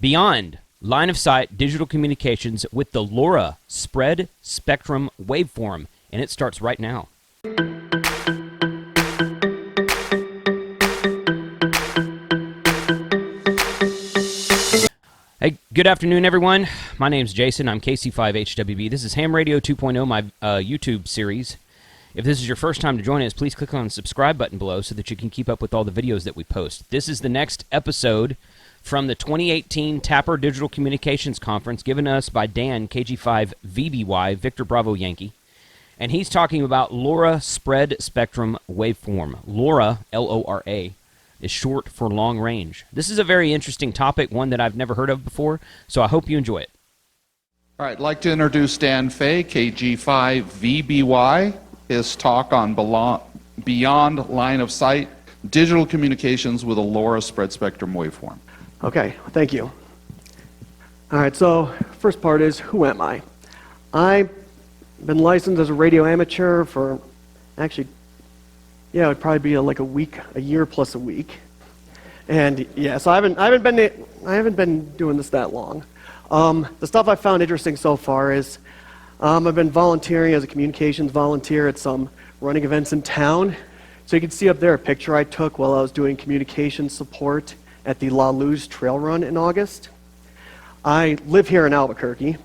beyond line of sight digital communications with the LoRa Spread-Spectrum Waveform, and it starts right now. Hey, good afternoon, everyone. My name's Jason. I'm KC5HWB. This is Ham Radio 2.0, my YouTube series. If this is your first time to join us, please click on the subscribe button below so that you can keep up with all the videos that we post. This is the next episode from the 2018 TAPR Digital Communications Conference given us by Dan, KG5VBY, Victor Bravo Yankee. And he's talking about LoRa Spread-Spectrum Waveform. LoRa, L-O-R-A, is short for long range. This is a very interesting topic, one that I've never heard of before, so I hope you enjoy it. All right, I'd like to introduce Dan Fay, KG5VBY, his talk on Beyond Line of Sight Digital Communications with a LoRa Spread-Spectrum Waveform. Okay, thank you. All right, so first part is, who am I? I've been licensed as a radio amateur for actually, it would probably be like a year plus a week. And yeah, so I haven't been doing this that long. The stuff I found interesting so far is I've been volunteering as a communications volunteer at some running events in town. So you can see up there a picture I took while I was doing communications support at the La Luz Trail Run in August. I live here in Albuquerque.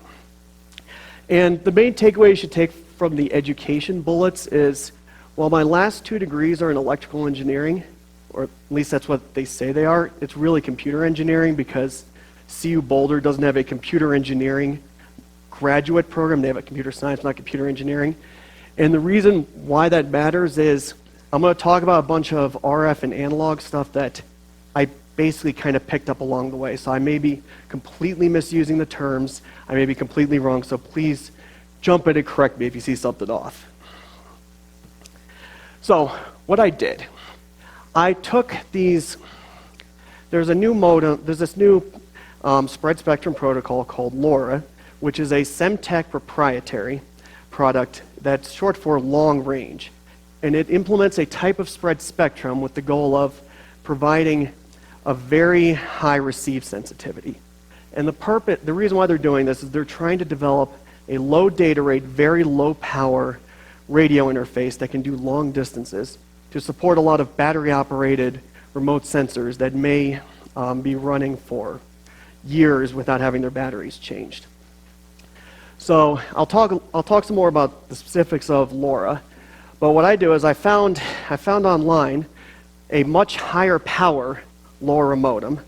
And the main takeaway you should take from the education bullets is, while my last 2 degrees are in electrical engineering, or at least that's what they say they are, it's really computer engineering because CU Boulder doesn't have a computer engineering graduate program. They have a computer science, not computer engineering. And the reason why that matters is I'm going to talk about a bunch of RF and analog stuff that I basically kind of picked up along the way. So I may be completely misusing the terms. I may be completely wrong. So please jump in and correct me if you see something off. So what I did, I took these, there's this new spread spectrum protocol called LoRa, which is a Semtech proprietary product that's short for long range. And it implements a type of spread spectrum with the goal of providing a very high receive sensitivity. And the reason why they're doing this is they're trying to develop a low data rate, very low power radio interface that can do long distances to support a lot of battery operated remote sensors that may be running for years without having their batteries changed. So I'll talk some more about the specifics of LoRa, but what I do is I found online a much higher power LoRa modem.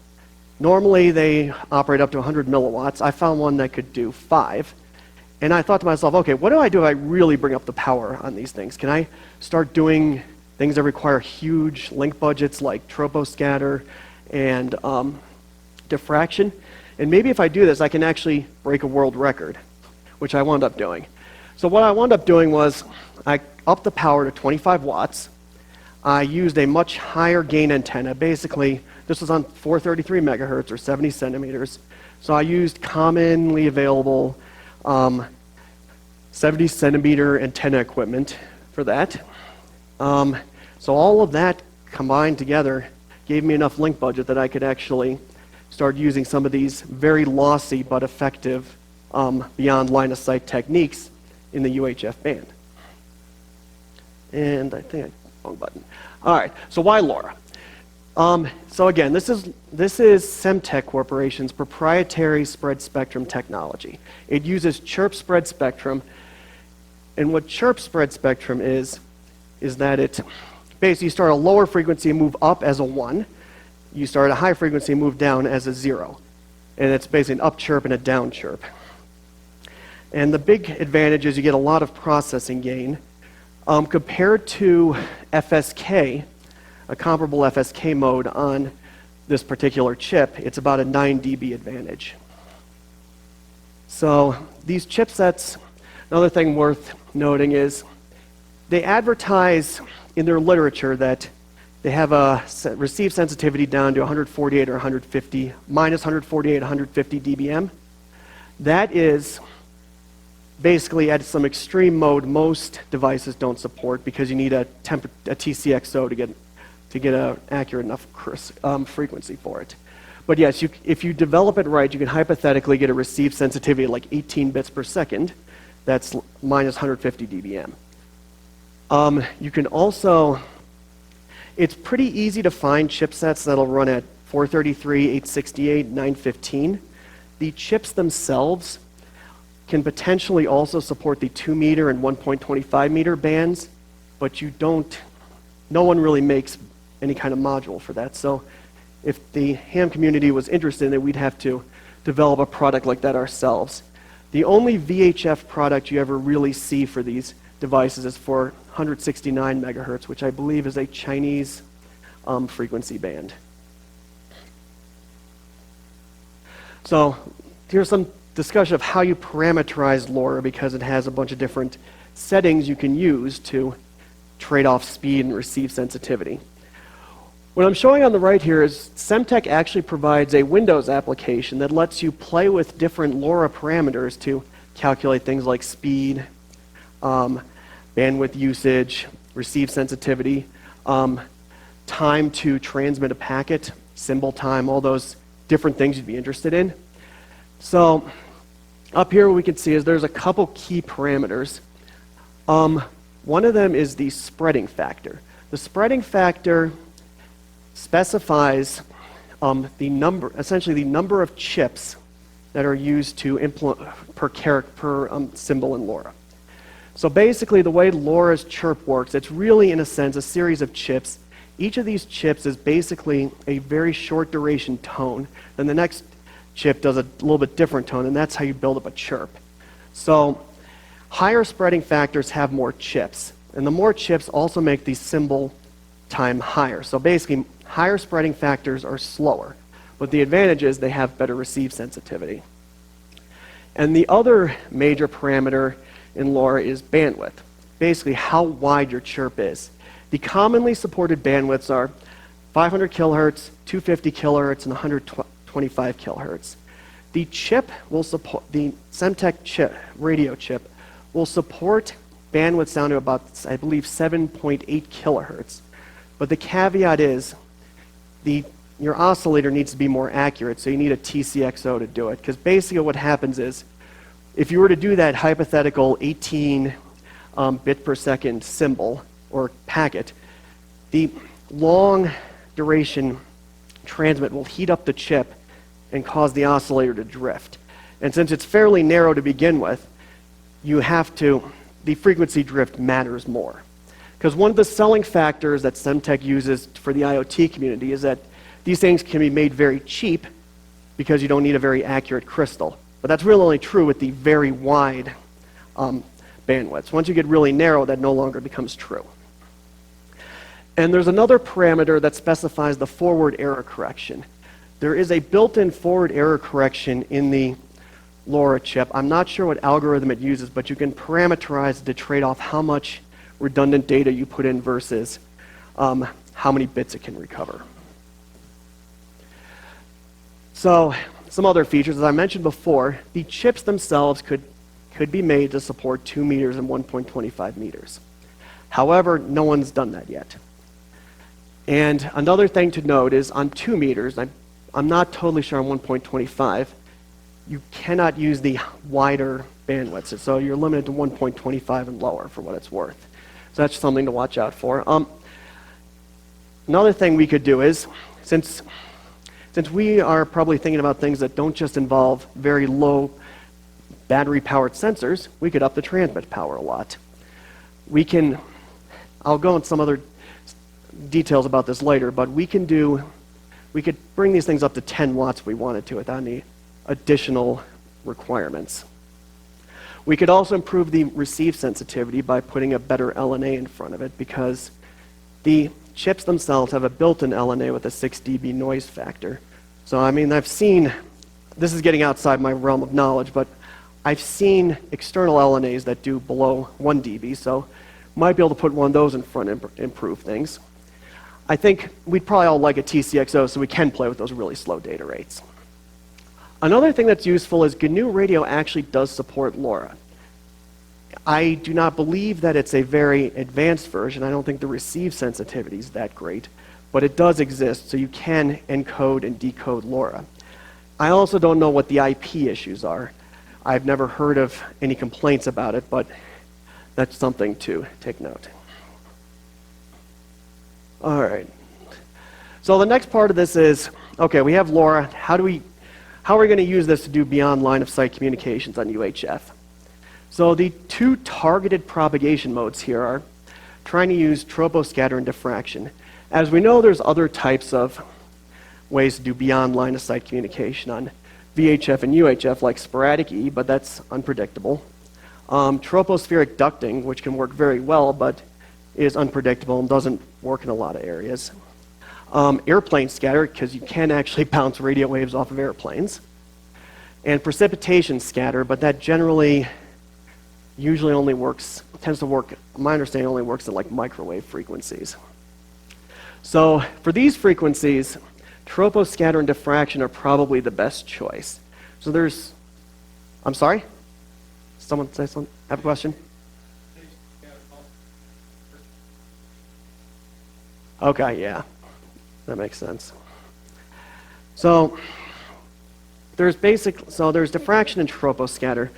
Normally they operate up to 100 milliwatts. I found one that could do 5. And I thought to myself, okay, what do I do if I really bring up the power on these things? Can I start doing things that require huge link budgets like Troposcatter and Diffraction? And maybe if I do this, I can actually break a world record, which I wound up doing. So what I wound up doing was I upped the power to 25 watts. I used a much higher gain antenna. Basically, this was on 433 megahertz or 70 centimeters. So I used commonly available 70 centimeter antenna equipment for that. So all of that combined together gave me enough link budget that I could actually start using some of these very lossy but effective beyond line of sight techniques in the UHF band. And I think wrong button. All right, so why LoRa? So again, this is Semtech Corporation's proprietary spread spectrum technology. It uses chirp spread spectrum, and what chirp spread spectrum is that it basically you start a lower frequency and move up as a 1. You start at a high frequency and move down as a 0. And it's basically an up chirp and a down chirp. And the big advantage is you get a lot of processing gain. Compared to FSK, a comparable FSK mode on this particular chip, it's about a 9 dB advantage. So these chipsets, another thing worth noting is they advertise in their literature that they have a receive sensitivity down to 148 or 150, minus 148, 150 dBm. That is basically at some extreme mode most devices don't support because you need a TCXO to get an accurate enough frequency for it. But yes, if you develop it right, you can hypothetically get a receive sensitivity of like 18 bits per second. That's minus 150 dBm. You can also, it's pretty easy to find chipsets that'll run at 433, 868, 915. The chips themselves can potentially also support the 2 meter and 1.25 meter bands, but no one really makes any kind of module for that. So if the ham community was interested in it, we'd have to develop a product like that ourselves. The only VHF product you ever really see for these devices is for 169 megahertz, which I believe is a Chinese frequency band. So here's some discussion of how you parameterize LoRa, because it has a bunch of different settings you can use to trade off speed and receive sensitivity. What I'm showing on the right here is Semtech actually provides a Windows application that lets you play with different LoRa parameters to calculate things like speed, bandwidth usage, receive sensitivity, time to transmit a packet, symbol time, all those different things you'd be interested in. So up here what we can see is there's a couple key parameters. One of them is the spreading factor. The spreading factor specifies essentially the number of chips that are used to per symbol in LoRa. So basically the way LoRa's chirp works, it's really in a sense a series of chips. Each of these chips is basically a very short duration tone, then the next chip does a little bit different tone, and that's how you build up a chirp. So higher spreading factors have more chips, and the more chips also make the symbol time higher. So basically higher spreading factors are slower, but the advantage is they have better receive sensitivity. And the other major parameter in LoRa is bandwidth, basically how wide your chirp is. The commonly supported bandwidths are 500 kilohertz, 250 kilohertz, and 125 kilohertz. The chip will support, the Semtech chip, radio chip, will support bandwidths down to about, I believe, 7.8 kilohertz. But the caveat is your oscillator needs to be more accurate, so you need a TCXO to do it. Because basically what happens is, if you were to do that hypothetical 18 bit per second symbol or packet, the long duration transmit will heat up the chip and cause the oscillator to drift. And since it's fairly narrow to begin with, the frequency drift matters more. Because one of the selling factors that Semtech uses for the IoT community is that these things can be made very cheap because you don't need a very accurate crystal. But that's really only true with the very wide bandwidths. Once you get really narrow, that no longer becomes true. And there's another parameter that specifies the forward error correction. There is a built-in forward error correction in the LoRa chip. I'm not sure what algorithm it uses, but you can parameterize it to trade off how much redundant data you put in versus how many bits it can recover. So some other features, as I mentioned before, the chips themselves could be made to support 2 meters and 1.25 meters. However, no one's done that yet. And another thing to note is on 2 meters, I'm not totally sure on 1.25, you cannot use the wider bandwidths. So you're limited to 1.25 and lower for what it's worth. So that's something to watch out for. Another thing we could do is, since we are probably thinking about things that don't just involve very low battery-powered sensors, we could up the transmit power a lot. I'll go into some other details about this later, but we could bring these things up to 10 watts if we wanted to without any additional requirements. We could also improve the receive sensitivity by putting a better LNA in front of it, because the chips themselves have a built-in LNA with a 6 dB noise factor. So I mean, this is getting outside my realm of knowledge, but I've seen external LNAs that do below 1 dB, so might be able to put one of those in front and improve things. I think we'd probably all like a TCXO so we can play with those really slow data rates. Another thing that's useful is GNU Radio actually does support LoRa. I do not believe that it's a very advanced version. I don't think the receive sensitivity is that great. but it does exist, so you can encode and decode LoRa. I also don't know what the IP issues are. I've never heard of any complaints about it, but that's something to take note. All right. So the next part of this is, okay, we have LoRa. How are we going to use this to do beyond line of sight communications on UHF? So the two targeted propagation modes here are trying to use troposcatter and diffraction. As we know, there's other types of ways to do beyond line of sight communication on VHF and UHF, like sporadic E, but that's unpredictable. Tropospheric ducting, which can work very well, but is unpredictable and doesn't work in a lot of areas. Airplane scatter, because you can actually bounce radio waves off of airplanes. And precipitation scatter, but that generally usually only works, tends to work, my understanding, only works at like microwave frequencies. So for these frequencies, troposcatter and diffraction are probably the best choice. So there's, I'm sorry? Someone say something? Have a question? Okay, yeah. That makes sense. So there's diffraction and troposcatter.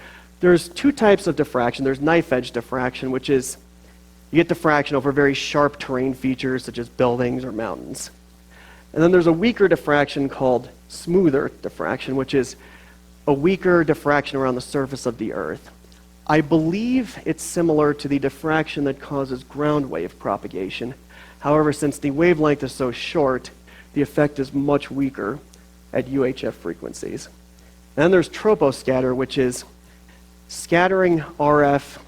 There's two types of diffraction. There's knife edge diffraction, which is you get diffraction over very sharp terrain features such as buildings or mountains. And then there's a weaker diffraction called smoother diffraction, which is a weaker diffraction around the surface of the Earth. I believe it's similar to the diffraction that causes ground wave propagation. However, since the wavelength is so short, the effect is much weaker at UHF frequencies. And then there's troposcatter, which is scattering RF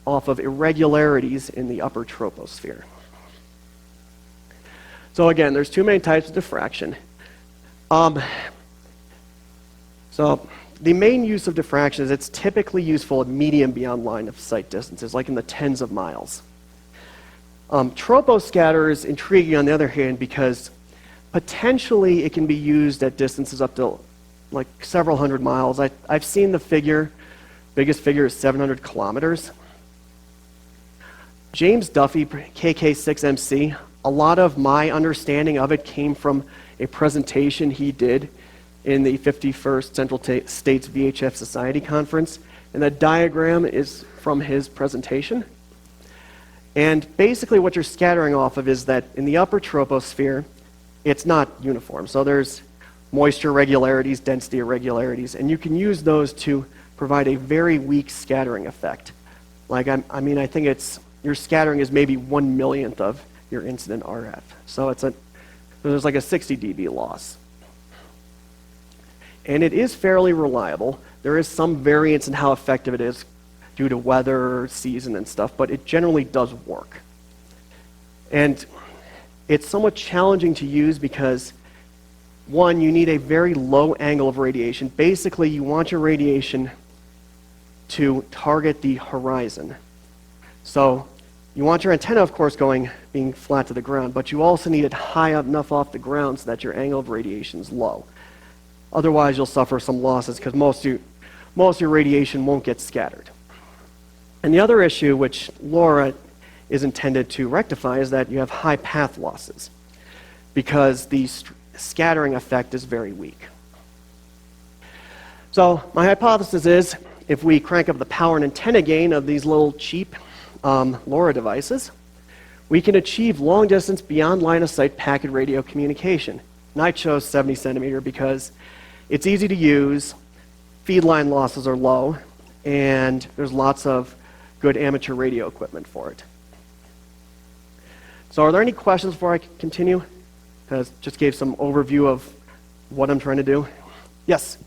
off of irregularities in the upper troposphere. So again, there's two main types of diffraction. So the main use of diffraction is it's typically useful at medium beyond line of sight distances, like in the tens of miles. Troposcatter is intriguing on the other hand because potentially it can be used at distances up to like several hundred miles. I've seen the figure, biggest figure is 700 kilometers. James Duffy, KK6MC, a lot of my understanding of it came from a presentation he did in the 51st Central States VHF Society Conference, and that diagram is from his presentation. And basically what you're scattering off of is that in the upper troposphere, it's not uniform. So there's moisture irregularities, density irregularities, and you can use those to provide a very weak scattering effect. Like, I think your scattering is maybe 1/1,000,000th of your incident RF. So there's like a 60 dB loss. And it is fairly reliable. There is some variance in how effective it is due to weather, season, and stuff, but it generally does work. And it's somewhat challenging to use because, one, you need a very low angle of radiation. Basically, you want your radiation to target the horizon. So you want your antenna, of course, being flat to the ground, but you also need it high enough off the ground so that your angle of radiation is low. Otherwise, you'll suffer some losses because most of your radiation won't get scattered. And the other issue, which LoRa is intended to rectify, is that you have high path losses because the scattering effect is very weak. So my hypothesis is if we crank up the power and antenna gain of these little cheap LoRa devices, we can achieve long distance beyond line of sight packet radio communication. And I chose 70 centimeter because it's easy to use, feed line losses are low, and there's lots of good amateur radio equipment for it. So are there any questions before I continue? Because just gave some overview of what I'm trying to do. Yes?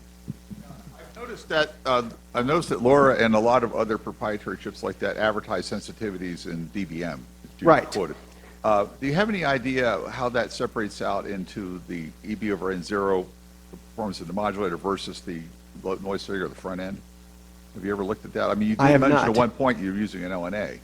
I've noticed that LoRa and a lot of other proprietary chips like that advertise sensitivities in dBm. That you Right. quoted. Do you have any idea how that separates out into the EB over N0 performance of the modulator versus the noise figure at the front end? Have you ever looked at that? I mean, you did mention at one point you were using an LNA.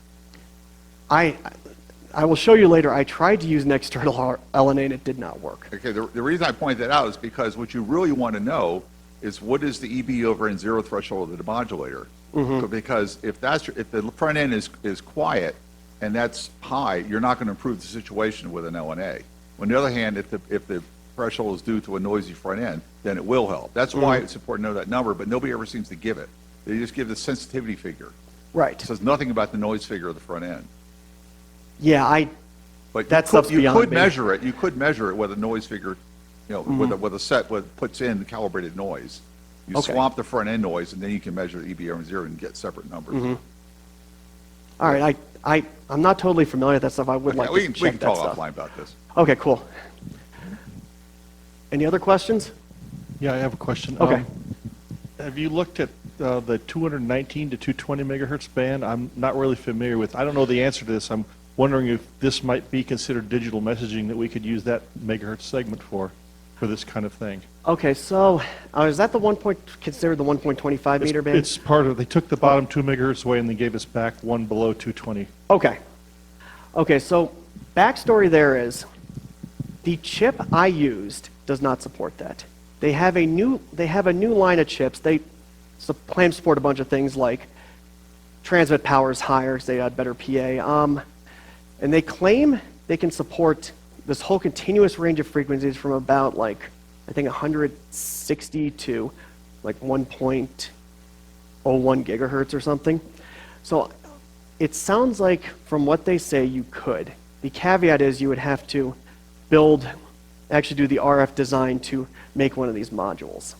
I will show you later. I tried to use an external LNA and it did not work. Okay, the reason I point that out is because what you really want to know is what is the EB over N0 threshold of the modulator. So because if the front end is quiet and that's high, you're not going to improve the situation with an LNA. On the other hand, if the threshold is due to a noisy front end, then it will help. That's why it's important to know that number, but nobody ever seems to give it. They just give the sensitivity figure. Right. It says nothing about the noise figure of the front end. Yeah, But that stuff's you beyond could me. measure it. You could measure it with a noise figure, with a set puts in the calibrated noise. You Okay. swamp the front end noise, and then you can measure the EBR0 and get separate numbers. All right, I'm not totally familiar with that stuff. I would like we to can check that talk stuff. offline about this. Okay, cool. Any other questions? Yeah, I have a question. Okay. Have you looked at the 219 to 220 megahertz band? I'm not really familiar with. I don't know the answer to this. I'm wondering if this might be considered digital messaging that we could use that megahertz segment for this kind of thing. Okay, so is that considered the 1.25 meter band? It's part of. They took the bottom 2 megahertz away and they gave us back one below 220. Okay. Okay, so backstory there is the chip I used does not support that. They have a new line of chips. They claim to support a bunch of things like transmit power is higher, so they had better PA. And they claim they can support this whole continuous range of frequencies from about I think 160 to 1.01 gigahertz or something. So it sounds like from what they say you could. The caveat is you would have to actually do the RF design to make one of these modules.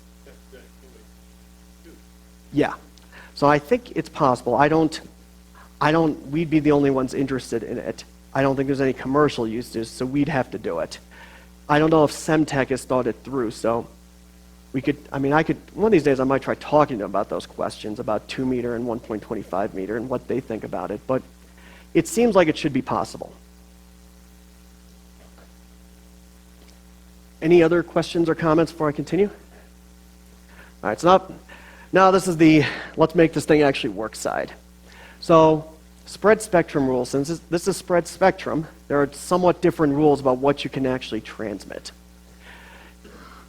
Yeah. So I think it's possible. We'd be the only ones interested in it. I don't think there's any commercial uses, so we'd have to do it. I don't know if Semtech has thought it through, so one of these days I might try talking to them about those questions about 2 meter and 1.25 meter and what they think about it, but it seems like it should be possible. Any other questions or comments before I continue? All right, so now this is the let's make this thing actually work side. So spread spectrum rules, since this is spread spectrum, there are somewhat different rules about what you can actually transmit.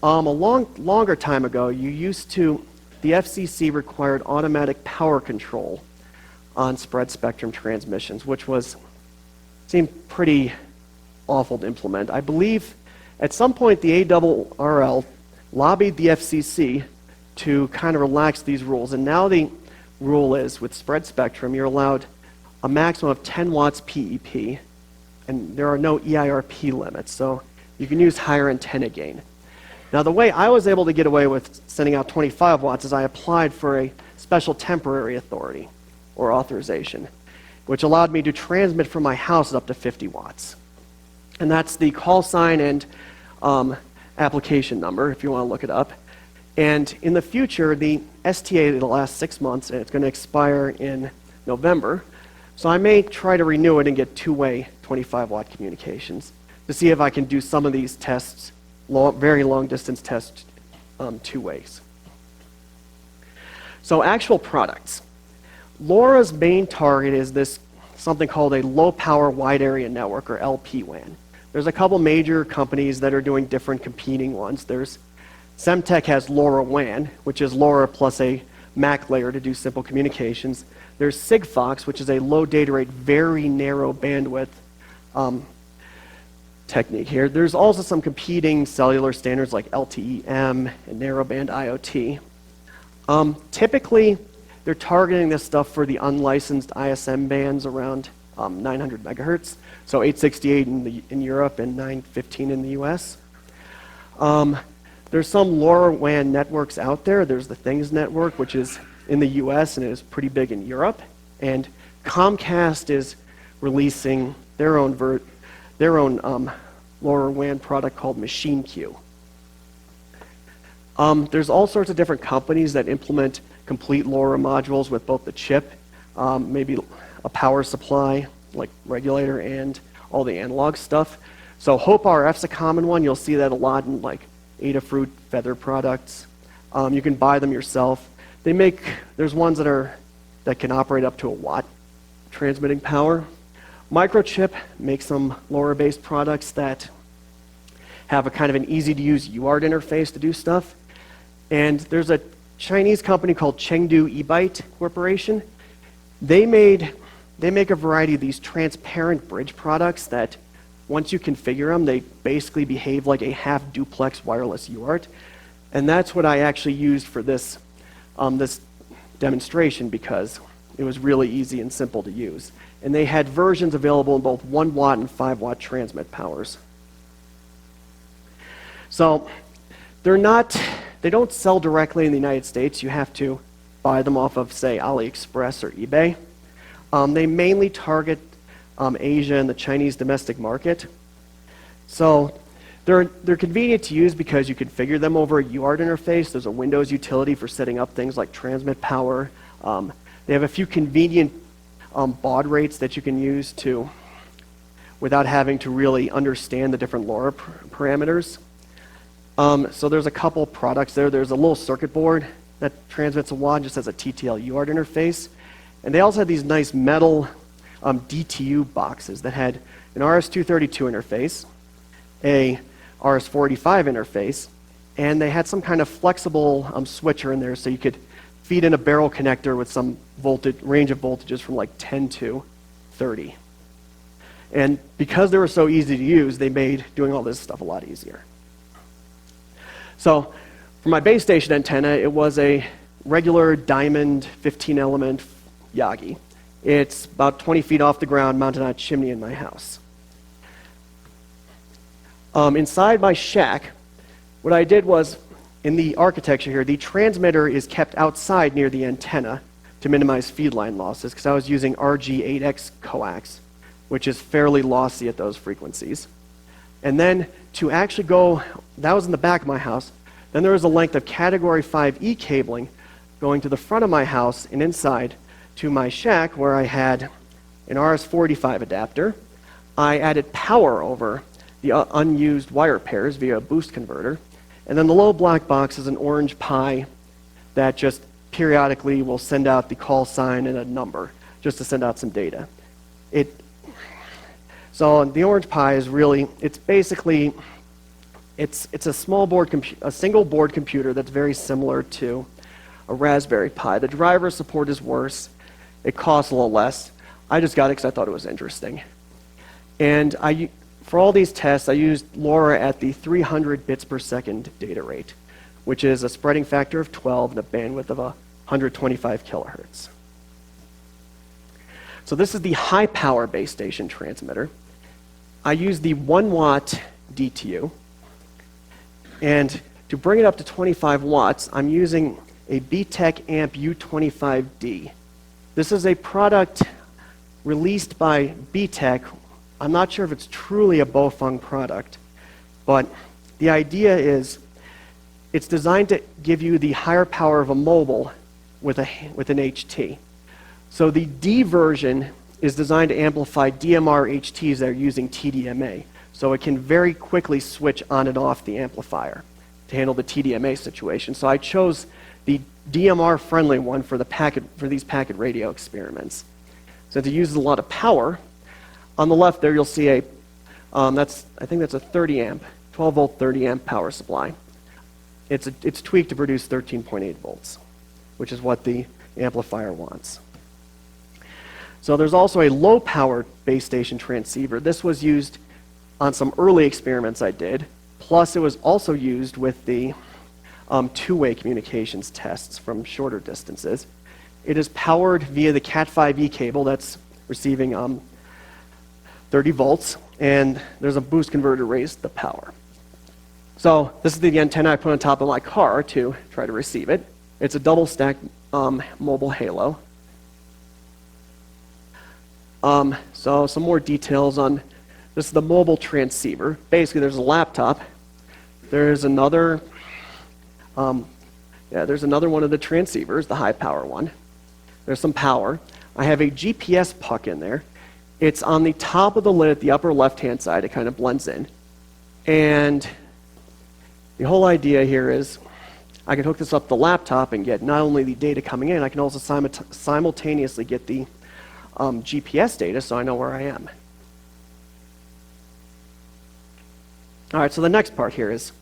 A longer time ago, the FCC required automatic power control on spread spectrum transmissions, which seemed pretty awful to implement. I believe at some point the ARRL lobbied the FCC to kind of relax these rules, and now the rule is with spread spectrum you're allowed a maximum of 10 watts PEP, and there are no EIRP limits, so you can use higher antenna gain. Now the way I was able to get away with sending out 25 watts is I applied for a special temporary authority or authorization, which allowed me to transmit from my house up to 50 watts. And that's the call sign and application number, if you want to look it up. And in the future, the STA will last 6 months, and it's going to expire in November. So I may try to renew it and get two-way 25-watt communications to see if I can do some of these tests, very long-distance tests, two ways. So actual products. LoRa's main target is something called a low-power wide-area network, or LPWAN. There's a couple major companies that are doing different competing ones. Semtech has LoRaWAN, which is LoRa plus a MAC layer to do simple communications. There's Sigfox, which is a low data rate, very narrow bandwidth technique here. There's also some competing cellular standards like LTE-M and narrowband IoT. Typically, they're targeting this stuff for the unlicensed ISM bands around 900 megahertz, so 868 in Europe and 915 in the US. There's some LoRaWAN networks out there. There's the Things Network, which is in the US and is pretty big in Europe. And Comcast is releasing their own LoRaWAN product called MachineQ. There's all sorts of different companies that implement complete LoRa modules with both the chip, maybe a power supply, like regulator, and all the analog stuff. So Hope RF's a common one. You'll see that a lot in like Adafruit, Feather products. You can buy them yourself. There's ones that can operate up to 1 watt transmitting power. Microchip makes some LoRa-based products that have a kind of an easy-to-use UART interface to do stuff. And there's a Chinese company called Chengdu eByte Corporation. They make a variety of these transparent bridge products that once you configure them, they basically behave like a half duplex wireless UART. And that's what I actually used for this, this demonstration, because it was really easy and simple to use. And they had versions available in both 1 watt and 5 watt transmit powers. So they don't sell directly in the United States. You have to buy them off of, say, AliExpress or eBay. They mainly target Asia and the Chinese domestic market. So they're convenient to use because you configure them over a UART interface. There's a Windows utility for setting up things like transmit power. They have a few convenient baud rates that you can use without having to really understand the different LoRa parameters. So there's a couple products there. There's a little circuit board that transmits a watt, just has a TTL UART interface. And they also had these nice metal DTU boxes that had an RS-232 interface, a RS-485 interface, and they had some kind of flexible switcher in there, so you could feed in a barrel connector with some range of voltages from like 10 to 30. And because they were so easy to use, they made doing all this stuff a lot easier. So for my base station antenna, it was a regular diamond 15-element Yagi. It's about 20 feet off the ground, mounted on a chimney in my house. Inside my shack, what I did was, in the architecture here, the transmitter is kept outside near the antenna to minimize feed line losses, because I was using RG8X coax, which is fairly lossy at those frequencies. And then to actually go, that was in the back of my house, then there was a length of category 5E cabling going to the front of my house and inside to my shack, where I had an RS-485 adapter. I added power over the unused wire pairs via a boost converter. And then the little black box is an orange Pi that just periodically will send out the call sign and a number just to send out some data. So the orange Pi is really, it's basically, it's a small board, a single board computer that's very similar to a Raspberry Pi. The driver support is worse. It costs a little less. I just got it because I thought it was interesting. And for all these tests, I used LoRa at the 300 bits per second data rate, which is a spreading factor of 12 and a bandwidth of 125 kilohertz. So this is the high power base station transmitter. I use the 1 watt DTU. And to bring it up to 25 watts, I'm using a BTEC amp U25D. This is a product released by BTEC. I'm not sure if it's truly a Bofeng product, but the idea is it's designed to give you the higher power of a mobile with an HT. So the D version is designed to amplify DMR HTs that are using TDMA. So it can very quickly switch on and off the amplifier to handle the TDMA situation. So I chose the DMR-friendly one for these packet radio experiments. Since it uses a lot of power, on the left there you'll see I think that's a 30 amp, 12 volt 30 amp power supply. It's tweaked to produce 13.8 volts, which is what the amplifier wants. So there's also a low power base station transceiver. This was used on some early experiments I did, plus it was also used with the two-way communications tests from shorter distances. It is powered via the Cat5e cable that's receiving 30 volts, and there's a boost converter to raise the power. So this is the antenna I put on top of my car to try to receive it. It's a double stack mobile halo. So some more details on this is the mobile transceiver. Basically, there's a laptop. There's another there's another one of the transceivers, the high power one. There's some power. I have a GPS puck in there. It's on the top of the lid at the upper left-hand side. It kind of blends in. And the whole idea here is I can hook this up to the laptop and get not only the data coming in, I can also simultaneously get the GPS data so I know where I am. All right, so the next part here is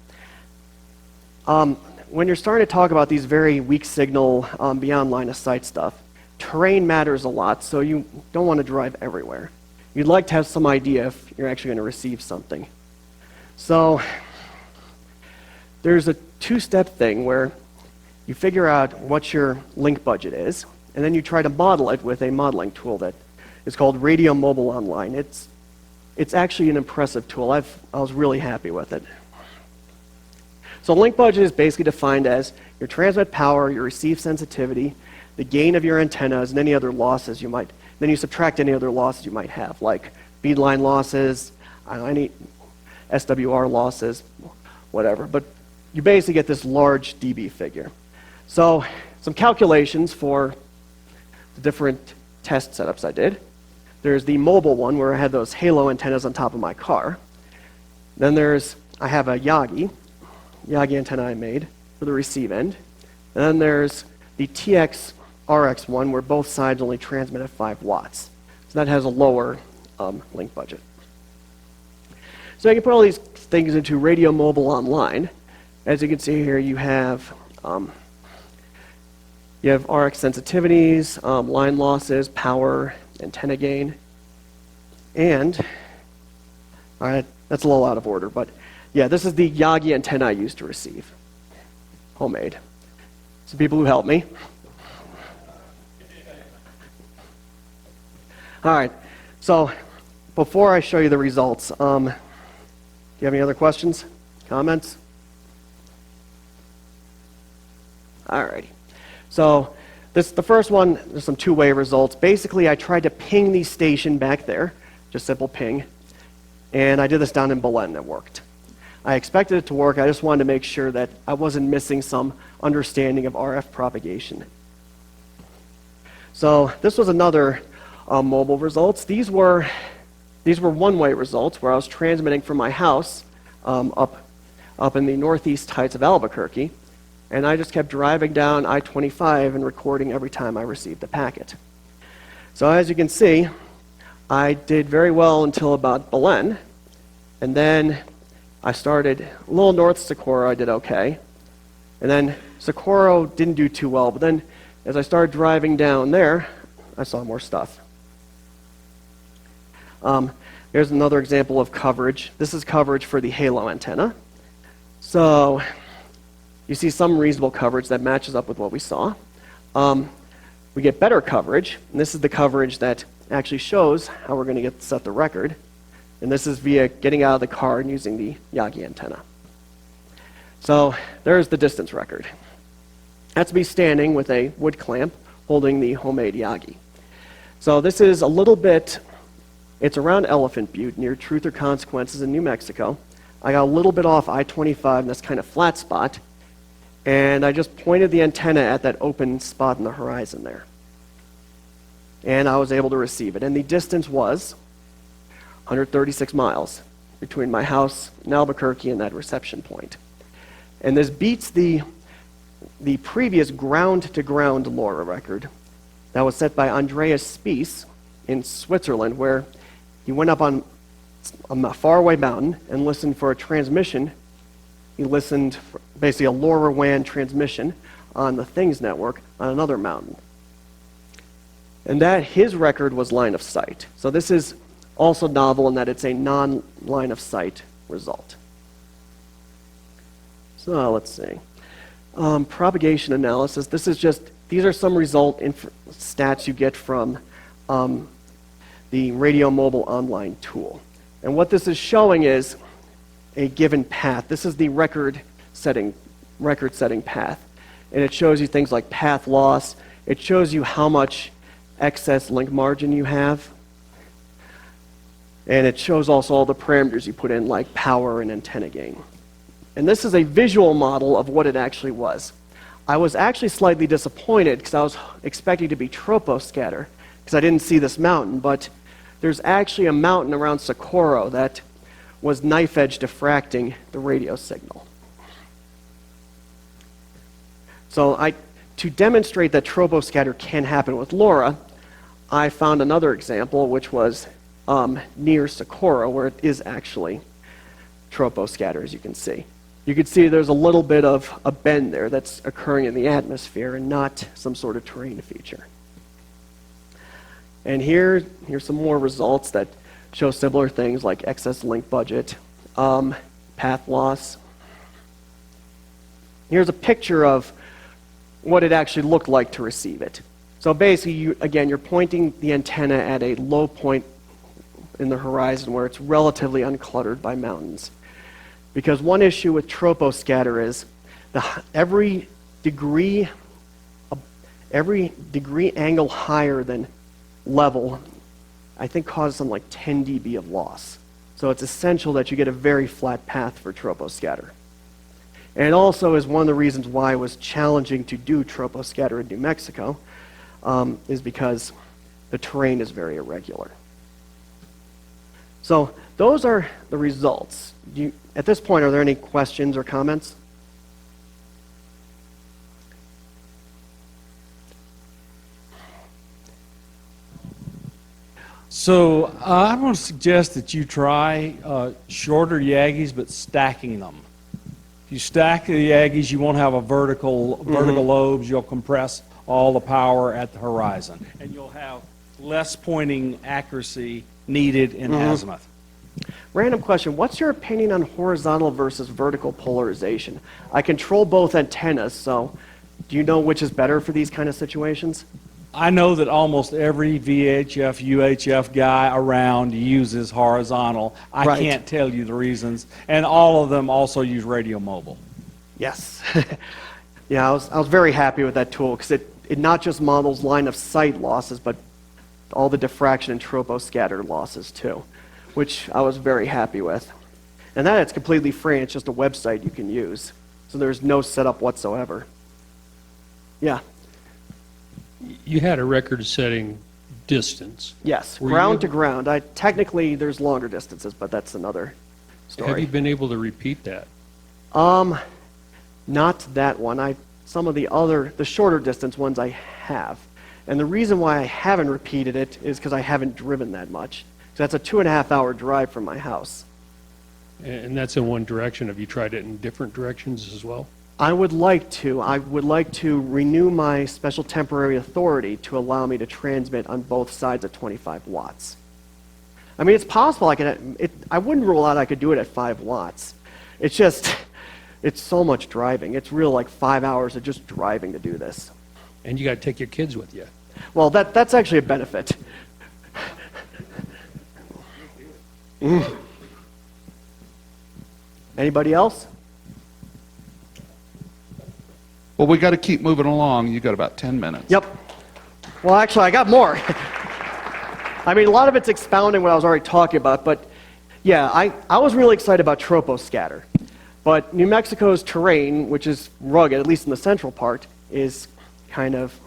when you're starting to talk about these very weak signal beyond line of sight stuff, terrain matters a lot, so you don't want to drive everywhere. you'd like to have some idea if you're actually going to receive something. So there's a two-step thing where you figure out what your link budget is, and then you try to model it with a modeling tool that is called Radio Mobile Online. It's actually an impressive tool. I was really happy with it. So link budget is basically defined as your transmit power, your receive sensitivity, the gain of your antennas, and any other losses you might. Then you subtract any other losses you might have, like beadline losses, any SWR losses, whatever. But you basically get this large dB figure. So some calculations for the different test setups I did. There's the mobile one where I had those halo antennas on top of my car. Then I have a Yagi antenna I made for the receive end. And then there's the TX RX one where both sides only transmit at 5 watts. So that has a lower link budget. So I can put all these things into Radio Mobile Online. As you can see here, you have RX sensitivities, line losses, power, antenna gain, and all right, that's a little out of order, but yeah, this is the Yagi antenna I used to receive, homemade. Some people who helped me. All right, so before I show you the results, do you have any other questions, comments? All righty. So the first one, there's some two-way results. Basically, I tried to ping the station back there, just simple ping, and I did this down in Belen, and it worked. I expected it to work. I just wanted to make sure that I wasn't missing some understanding of RF propagation. So this was another mobile results. These were one-way results where I was transmitting from my house up in the northeast heights of Albuquerque, and I just kept driving down I-25 and recording every time I received a packet. So as you can see, I did very well until about Belen, and then I started a little north of Socorro, I did okay. And then Socorro didn't do too well, but then as I started driving down there, I saw more stuff. Here's another example of coverage. This is coverage for the halo antenna. So you see some reasonable coverage that matches up with what we saw. We get better coverage, and this is the coverage that actually shows how we're going to set the record. And this is via getting out of the car and using the Yagi antenna. So there's the distance record. That's me standing with a wood clamp holding the homemade Yagi. So this is a little bit, it's around Elephant Butte near Truth or Consequences in New Mexico. I got a little bit off I-25 in this kind of flat spot, and I just pointed the antenna at that open spot in the horizon there. And I was able to receive it. And the distance was 136 miles between my house in Albuquerque and that reception point. And this beats the previous ground-to-ground LoRa record that was set by Andreas Spiess in Switzerland, where he went up on a faraway mountain and listened for a transmission. He listened for basically a LoRaWAN transmission on the Things network on another mountain. And that his record was line of sight. So this is also novel in that it's a non-line of sight result. So let's see. Propagation analysis. These are some result stats you get from the Radio Mobile Online tool. And what this is showing is a given path. This is the record-setting path. And it shows you things like path loss. It shows you how much excess link margin you have. And it shows also all the parameters you put in, like power and antenna gain. And this is a visual model of what it actually was. I was actually slightly disappointed because I was expecting to be troposcatter because I didn't see this mountain, but there's actually a mountain around Socorro that was knife edge diffracting the radio signal. So to demonstrate that troposcatter can happen with LoRa, I found another example, which was near Socorro, where it is actually troposcatter, as you can see. You can see there's a little bit of a bend there that's occurring in the atmosphere and not some sort of terrain feature. And here's some more results that show similar things like excess link budget, path loss. Here's a picture of what it actually looked like to receive it. So basically, you're pointing the antenna at a low point in the horizon where it's relatively uncluttered by mountains. Because one issue with troposcatter is every degree angle higher than level, I think, causes something like 10 dB of loss. So it's essential that you get a very flat path for troposcatter. And it also is one of the reasons why it was challenging to do troposcatter in New Mexico, is because the terrain is very irregular. So those are the results. At this point, are there any questions or comments? So I'm going to suggest that you try shorter Yagis, but stacking them. If you stack the Yagis, you won't have a vertical lobes. You'll compress all the power at the horizon, and you'll have less pointing accuracy needed in azimuth. Random question. What's your opinion on horizontal versus vertical polarization? I control both antennas, so do you know which is better for these kind of situations? I know that almost every VHF, UHF guy around uses horizontal. I Right. can't tell you the reasons. And all of them also use radio mobile. Yes. Yeah, I was very happy with that tool because it not just models line of sight losses, but all the diffraction and troposcatter losses too, which I was very happy with. And that it's completely free, and it's just a website you can use. So there's no setup whatsoever. Yeah. You had a record-setting distance. Yes, Were you ground to able- ground. Technically, there's longer distances, but that's another story. Have you been able to repeat that? Not that one. Some of the shorter distance ones I have. And the reason why I haven't repeated it is because I haven't driven that much. So that's a 2.5-hour drive from my house. And that's in one direction. Have you tried it in different directions as well? I would like to. I would like to renew my special temporary authority to allow me to transmit on both sides at 25 watts. I mean, it's possible I wouldn't rule out I could do it at 5 watts. It's just, it's so much driving. It's real like 5 hours of just driving to do this. And you got to take your kids with you. Well, that's actually a benefit. Anybody else? Well, we got to keep moving along. You got about 10 minutes. Yep. Well, actually, I got more. I mean, a lot of it's expounding what I was already talking about, but yeah, I was really excited about troposcatter. But New Mexico's terrain, which is rugged, at least in the central part, is kind of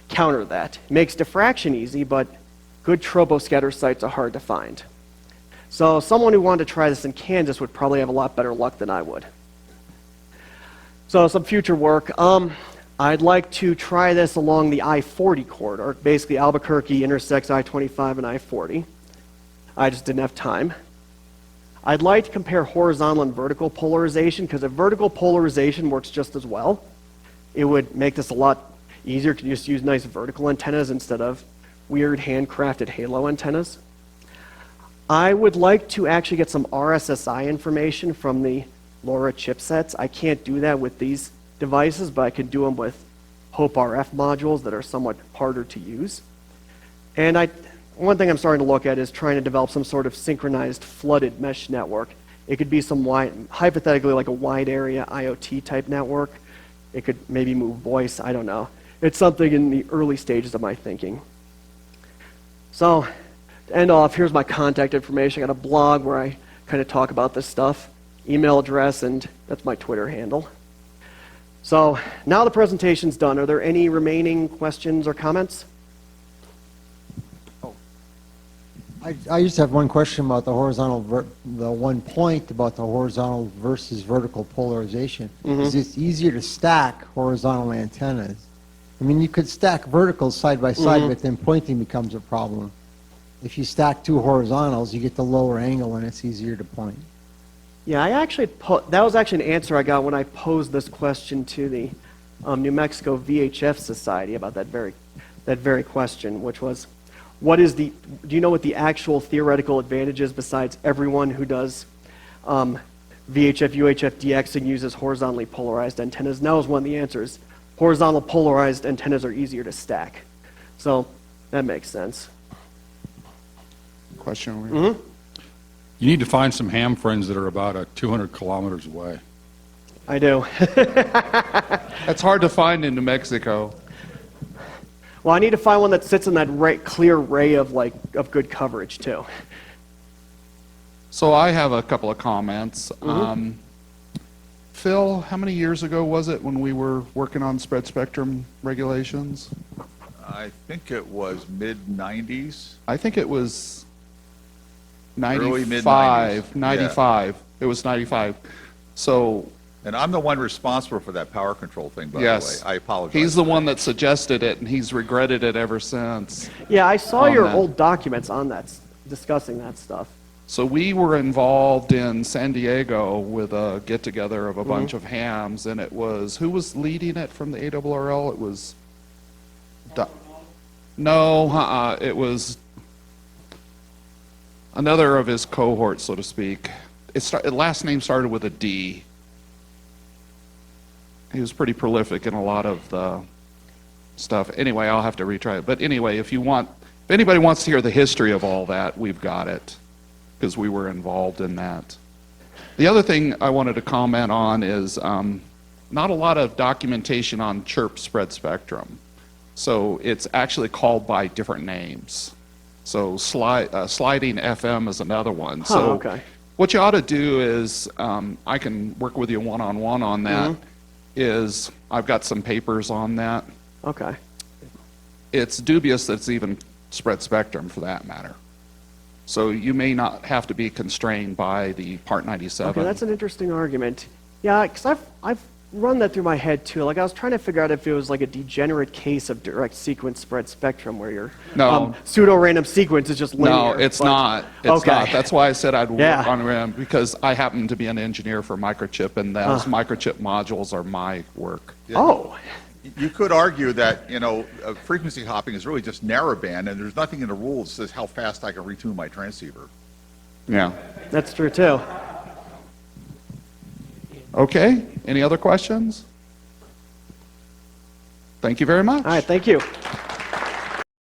counter that. It makes diffraction easy, but good troposcatter sites are hard to find. So someone who wanted to try this in Kansas would probably have a lot better luck than I would. So some future work. I'd like to try this along the I-40 corridor. Basically, Albuquerque intersects I-25 and I-40. I just didn't have time. I'd like to compare horizontal and vertical polarization, because if vertical polarization works just as well, it would make this a lot easier. You can just use nice vertical antennas instead of weird handcrafted halo antennas. I would like to actually get some RSSI information from the LoRa chipsets. I can't do that with these devices, but I can do them with Hope RF modules that are somewhat harder to use. And one thing I'm starting to look at is trying to develop some sort of synchronized flooded mesh network. It could be hypothetically like a wide area IoT type network. It could maybe move voice, I don't know. It's something in the early stages of my thinking. So, to end off, here's my contact information. I got a blog where I kind of talk about this stuff, email address, and that's my Twitter handle. So, now the presentation's done. Are there any remaining questions or comments? I just have one question about the horizontal, the one point about the horizontal versus vertical polarization. Is it easier to stack horizontal antennas? I mean, you could stack verticals side by side, but then pointing becomes a problem. If you stack two horizontals, you get the lower angle and it's easier to point. Yeah, that was actually an answer I got when I posed this question to the New Mexico VHF Society about that very question, which was, do you know what the actual theoretical advantage is besides everyone who does VHF, UHF, DX and uses horizontally polarized antennas? Now is one of the answers. Horizontal polarized antennas are easier to stack. So that makes sense. Question over here. You need to find some ham friends that are about 200 kilometers away. I do. That's hard to find in New Mexico. Well, I need to find one that sits in that clear ray of good coverage too. So I have a couple of comments. Phil, how many years ago was it when we were working on spread spectrum regulations? I think it was mid-90s. I think it was Early 95. mid-90s. 95. It was 95. So And I'm the one responsible for that power control thing, by yes, the way. I apologize. he's the for one that. that suggested it, and he's regretted it ever since. Yeah, I saw On your that. old documents on that, discussing that stuff. So we were involved in San Diego with a get-together of a bunch of hams, and it was, who was leading it from the ARRL? It was, it was another of his cohorts, so to speak. Last name started with a D. He was pretty prolific in a lot of the stuff. Anyway, I'll have to retry it. But anyway, if anybody wants to hear the history of all that, we've got it, because we were involved in that. The other thing I wanted to comment on is not a lot of documentation on chirp spread spectrum. So it's actually called by different names. So sliding FM is another one. So okay. what you ought to do is, I can work with you one-on-one on that, is I've got some papers on that. Okay. It's dubious that it's even spread spectrum for that matter. So you may not have to be constrained by the Part 97. Okay, that's an interesting argument. Yeah, because I've run that through my head too. Like I was trying to figure out if it was like a degenerate case of direct sequence spread spectrum where your No. pseudo-random sequence is just linear. No, it's but- not. It's Okay. not. That's why I said I'd Yeah. work on RAM, because I happen to be an engineer for microchip, and those microchip modules are my work. Oh, You could argue that, frequency hopping is really just narrowband, and there's nothing in the rules that says how fast I can retune my transceiver. Yeah. that's true too. Okay. Any other questions? Thank you very much. All right, thank you.